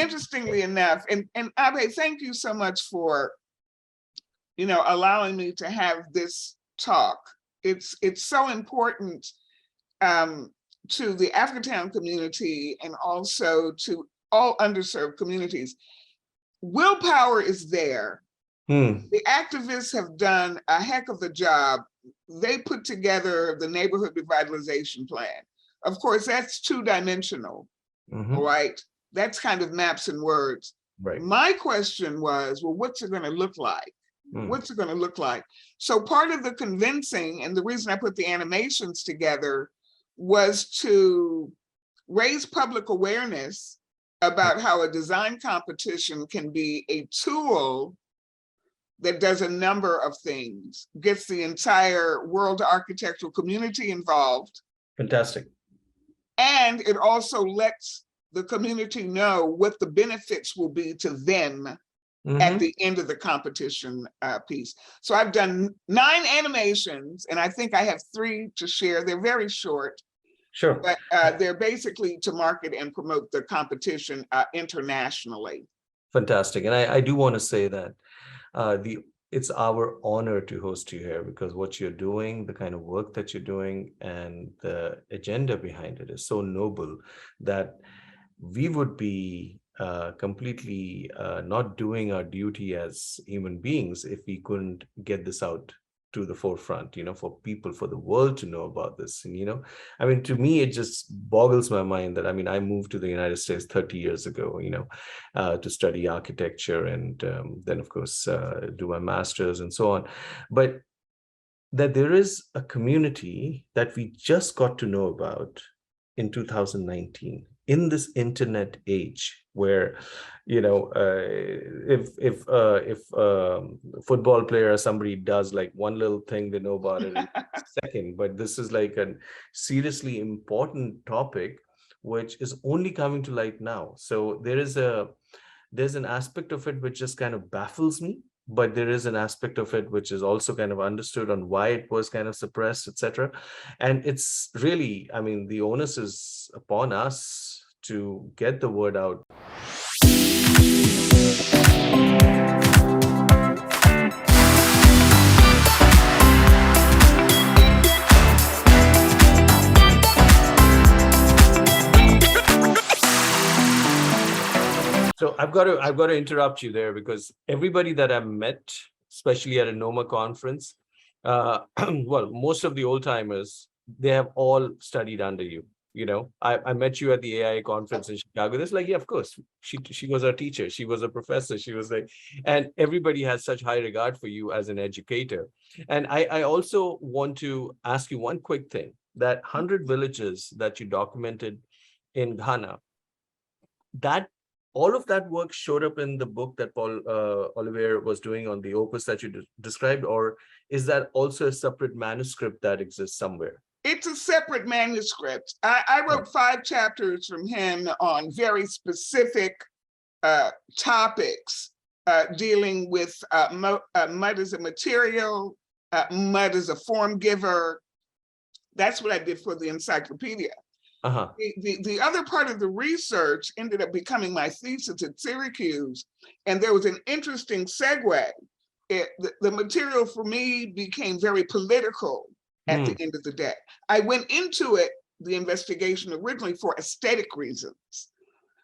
interestingly enough, and Abhay, thank you so much for, allowing me to have this talk. It's so important to the Africatown community and also to all underserved communities. Willpower is there. The activists have done a heck of a job. They put together the neighborhood revitalization plan. Of course, that's two-dimensional, right? That's kind of maps and words. Right. My question was, well, what's it going to look like? What's it going to look like? So part of the convincing, and the reason I put the animations together, was to raise public awareness about how a design competition can be a tool that does a number of things, gets the entire world architectural community involved. Fantastic. And it also lets the community know what the benefits will be to them at the end of the competition piece. So I've done 9 animations, and I think I have 3 to share. They're very short. Sure. But they're basically to market and promote the competition internationally. Fantastic. And I do want to say that it's our honor to host you here, because what you're doing, the kind of work that you're doing, and the agenda behind it is so noble that we would be completely not doing our duty as human beings if we couldn't get this out to the forefront, for people, for the world to know about this. And, I mean, to me, it just boggles my mind that, I moved to the United States 30 years ago, to study architecture and then, of course, do my master's and so on. But that there is a community that we just got to know about in 2019 in this internet age, where if a football player or somebody does like one little thing, they know about it in a second. But this is like a seriously important topic which is only coming to light now. So there's an aspect of it which just kind of baffles me, but there is an aspect of it which is also kind of understood on why it was kind of suppressed, etc. And it's really, the onus is upon us to get the word out. So I've got to interrupt you there, because everybody that I've met, especially at a NOMA conference, well, most of the old timers, they have all studied under you. I met you at the AIA conference in Chicago. It's like, yeah, of course, she was our teacher. She was a professor. She was like, and everybody has such high regard for you as an educator. And I also want to ask you one quick thing, that 100 villages that you documented in Ghana, that all of that work showed up in the book that Paul Olivier was doing on the opus that you described, or is that also a separate manuscript that exists somewhere? It's a separate manuscript. I wrote 5 chapters from him on very specific topics dealing with mud as a material, mud as a form giver. That's what I did for the encyclopedia. The other part of the research ended up becoming my thesis at Syracuse, and there was an interesting segue. The material for me became very political at the end of the day. I went into it, the investigation, originally for aesthetic reasons,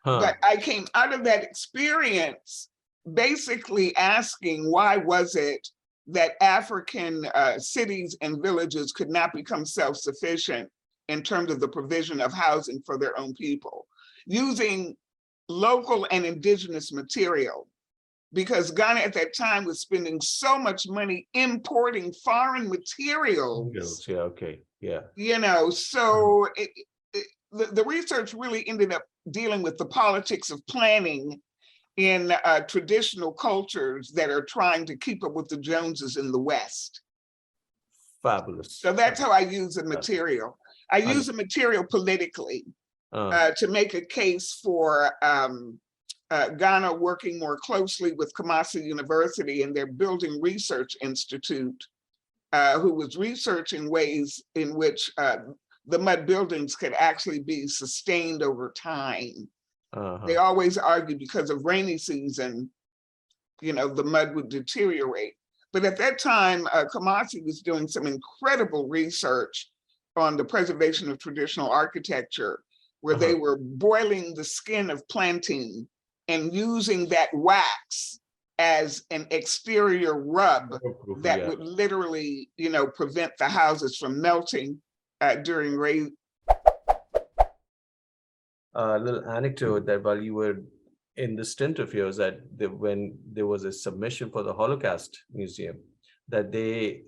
but I came out of that experience basically asking, why was it that African cities and villages could not become self-sufficient in terms of the provision of housing for their own people, using local and indigenous material? Because Ghana at that time was spending so much money importing foreign materials. Yeah, okay, yeah. So the research really ended up dealing with the politics of planning in traditional cultures that are trying to keep up with the Joneses in the West. Fabulous. So that's how I use the material. I use the material politically to make a case for Ghana working more closely with Kumasi University and their Building Research Institute, who was researching ways in which the mud buildings could actually be sustained over time. They always argue because of rainy season, you know, the mud would deteriorate. But at that time, Kamasi was doing some incredible research on the preservation of traditional architecture, where they were boiling the skin of plantain and using that wax as an exterior rub that would literally, you know, prevent the houses from melting during rain. A little anecdote that while you were in the stint of yours, that when there was a submission for the Holocaust Museum, that the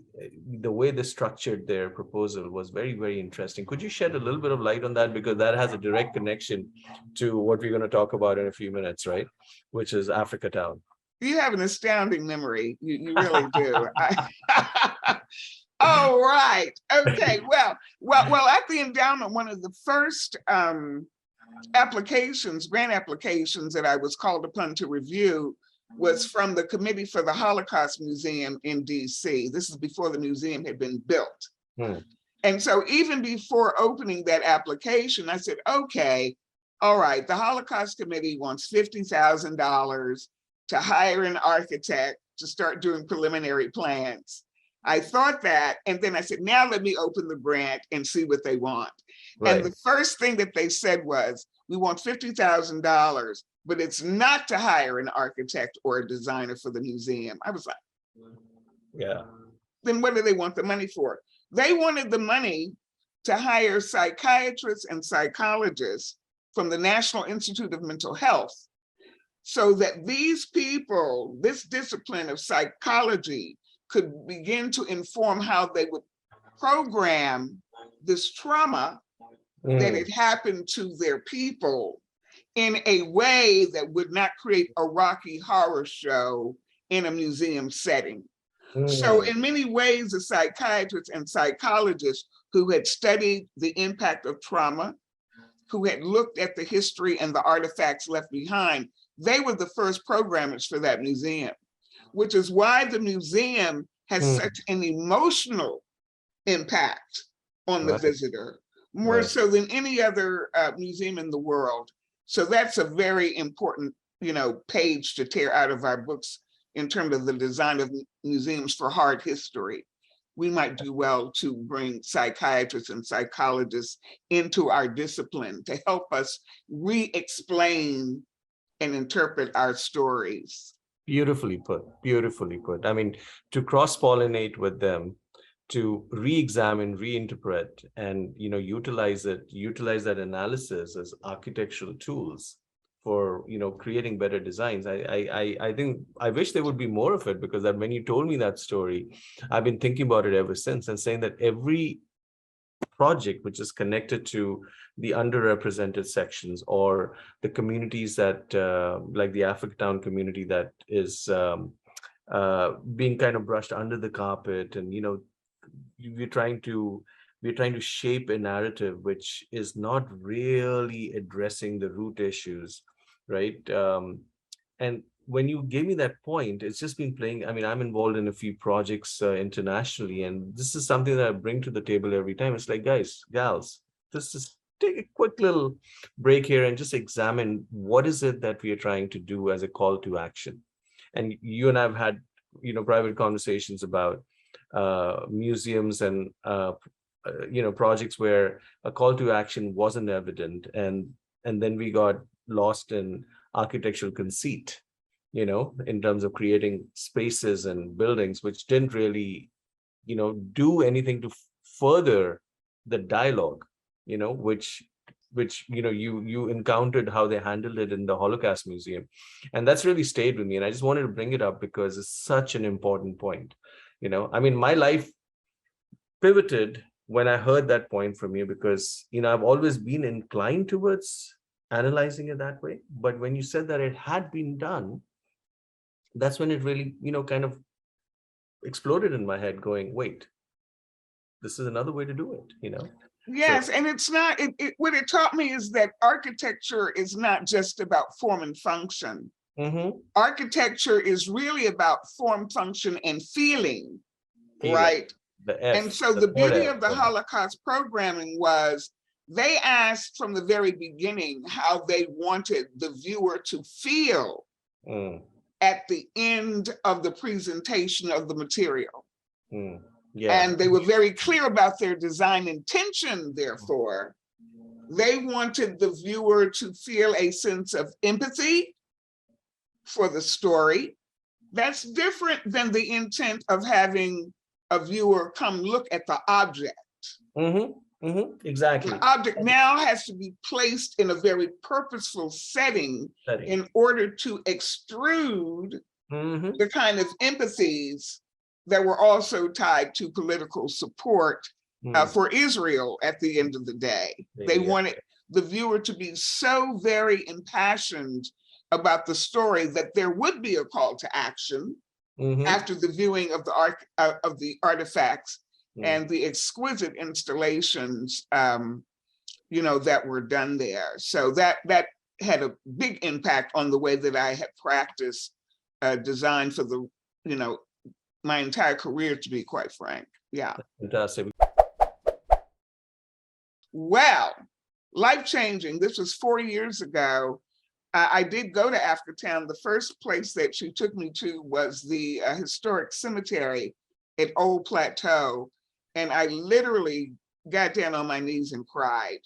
way they structured their proposal was very, very interesting. Could you shed a little bit of light on that? Because that has a direct connection to what we're going to talk about in a few minutes, right? Which is Africatown. You have an astounding memory. You really do. Oh, right. Okay. Well, at the endowment, one of the first grant applications that I was called upon to review was from the Committee for the Holocaust Museum in DC. This is before the museum had been built. And so even before opening that application, I said, okay, all right, the Holocaust Committee wants $50,000 to hire an architect to start doing preliminary plans. I thought that, and then I said, now let me open the grant and see what they want. Right. And the first thing that they said was, we want $50,000, but it's not to hire an architect or a designer for the museum. I was like, yeah. Then what do they want the money for? They wanted the money to hire psychiatrists and psychologists from the National Institute of Mental Health, so that these people, this discipline of psychology, could begin to inform how they would program this trauma that had happened to their people in a way that would not create a Rocky Horror show in a museum setting. So in many ways, the psychiatrists and psychologists who had studied the impact of trauma, who had looked at the history and the artifacts left behind, they were the first programmers for that museum, which is why the museum has such an emotional impact on the visitor, more so than any other museum in the world. So that's a very important, you know, page to tear out of our books in terms of the design of museums for hard history. We might do well to bring psychiatrists and psychologists into our discipline to help us re-explain and interpret our stories. Beautifully put, beautifully put. I mean, to cross-pollinate with them, to re-examine, reinterpret, and, you know, utilize that analysis as architectural tools for, you know, creating better designs. I think, I wish there would be more of it, because that when you told me that story, I've been thinking about it ever since, and saying that every project which is connected to the underrepresented sections or the communities that, like the Africatown community that is being kind of brushed under the carpet, and, you know, we're trying to shape a narrative which is not really addressing the root issues, right? And when you gave me that point, it's just been playing. I mean, I'm involved in a few projects internationally, and this is something that I bring to the table every time. It's like, guys, gals, just take a quick little break here and just examine what is it that we are trying to do as a call to action. And you and I have had, you know, private conversations about museums and you know, projects where a call to action wasn't evident, and then we got lost in architectural conceit, you know, in terms of creating spaces and buildings which didn't really, you know, do anything to further the dialogue, you know, which you know, you encountered how they handled it in the Holocaust Museum, and that's really stayed with me. And I just wanted to bring it up because it's such an important point. You know, I mean, my life pivoted when I heard that point from you, because, you know, I've always been inclined towards analyzing it that way. But when you said that it had been done, that's when it really, you know, kind of exploded in my head, going, wait, this is another way to do it, you know? Yes, so, and it's not, what it taught me is that architecture is not just about form and function. Architecture is really about form, function, and feeling, right? And so the beauty of the Holocaust programming was They asked from the very beginning how they wanted the viewer to feel at the end of the presentation of the material. Yeah. And they were very clear about their design intention, therefore. They wanted the viewer to feel a sense of empathy for the story. That's different than the intent of having a viewer come look at the object. Exactly. The object now has to be placed in a very purposeful setting in order to extrude the kind of empathies that were also tied to political support for Israel at the end of the day. They wanted the viewer to be so very impassioned about the story that there would be a call to action after the viewing of the artifacts and the exquisite installations, that were done there. So that had a big impact on the way that I had practiced design for the, my entire career, to be quite frank. Yeah. Fantastic. Well, life-changing. This was 4 years ago. I did go to Africatown. The first place that she took me to was the historic cemetery at Old Plateau. And I literally got down on my knees and cried.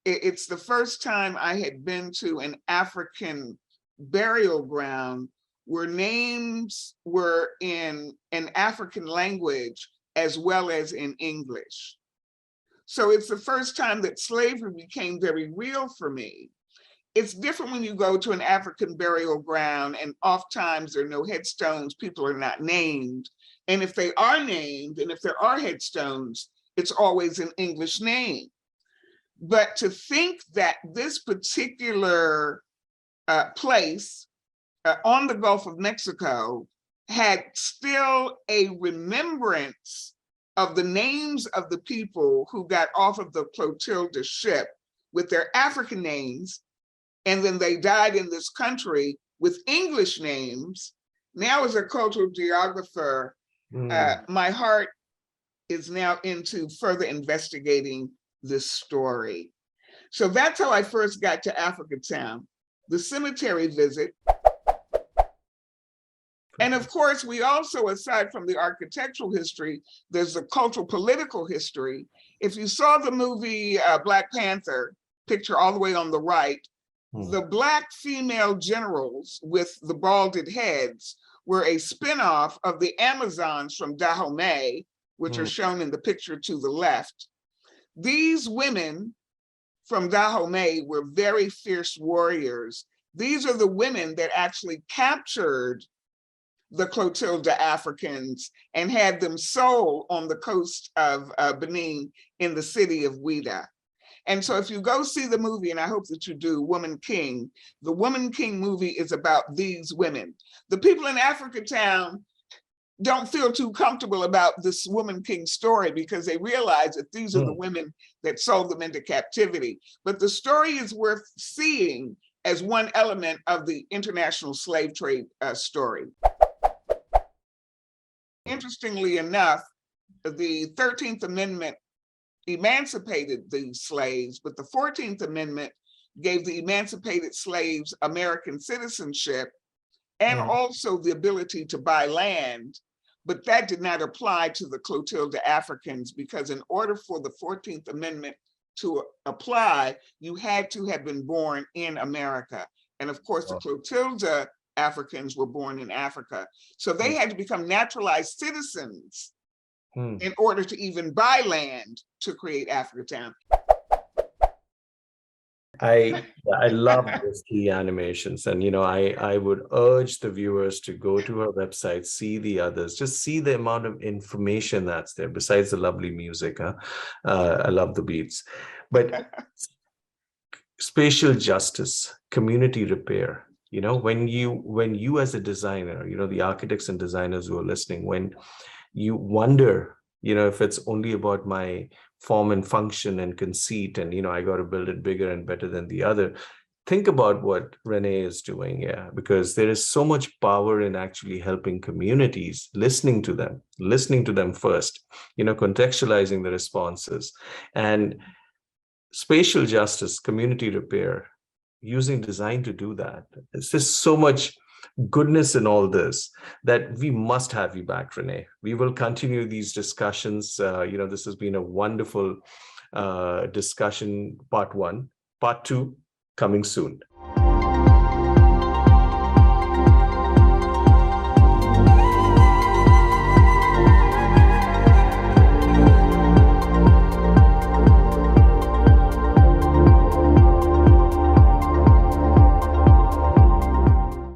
It's the first time I had been to an African burial ground where names were in an African language as well as in English. So it's the first time that slavery became very real for me. It's different when you go to an African burial ground and oftentimes there are no headstones, people are not named. And if they are named, and if there are headstones, it's always an English name. But to think that this particular place on the Gulf of Mexico had still a remembrance of the names of the people who got off of the Clotilda ship with their African names, and then they died in this country with English names. Now, as a cultural geographer, my heart is now into further investigating this story. So that's how I first got to Africatown, the cemetery visit. And of course, we also, aside from the architectural history, there's the cultural political history. If you saw the movie Black Panther, picture all the way on the right, the Black female generals with the balded heads were a spinoff of the Amazons from Dahomey, which are shown in the picture to the left. These women from Dahomey were very fierce warriors. These are the women that actually captured the Clotilda Africans and had them sold on the coast of Benin in the city of Ouida. And so if you go see the movie, and I hope that you do, Woman King, the Woman King movie is about these women. The people in Africatown don't feel too comfortable about this Woman King story because they realize that these are the women that sold them into captivity. But the story is worth seeing as one element of the international slave trade story. Interestingly enough, the 13th Amendment emancipated the slaves, but the 14th Amendment gave the emancipated slaves American citizenship and also the ability to buy land, but that did not apply to the Clotilda Africans because in order for the 14th Amendment to apply, you had to have been born in America. And of course, the Clotilda Africans were born in Africa. So they had to become naturalized citizens in order to even buy land to create Africatown. I love those key animations, and I would urge the viewers to go to her website, see the others, just see the amount of information that's there besides the lovely music. I love the beats, but spatial justice, community repair. When you as a designer, the architects and designers who are listening, when you wonder, if it's only about my form and function and conceit and, I got to build it bigger and better than the other, think about what Renee is doing. Yeah, because there is so much power in actually helping communities, listening to them first, contextualizing the responses. And spatial justice, community repair, using design to do that. It's just so much goodness in all this that we must have you back, Renee. We will continue these discussions. This has been a wonderful discussion, part 1. Part 2 coming soon.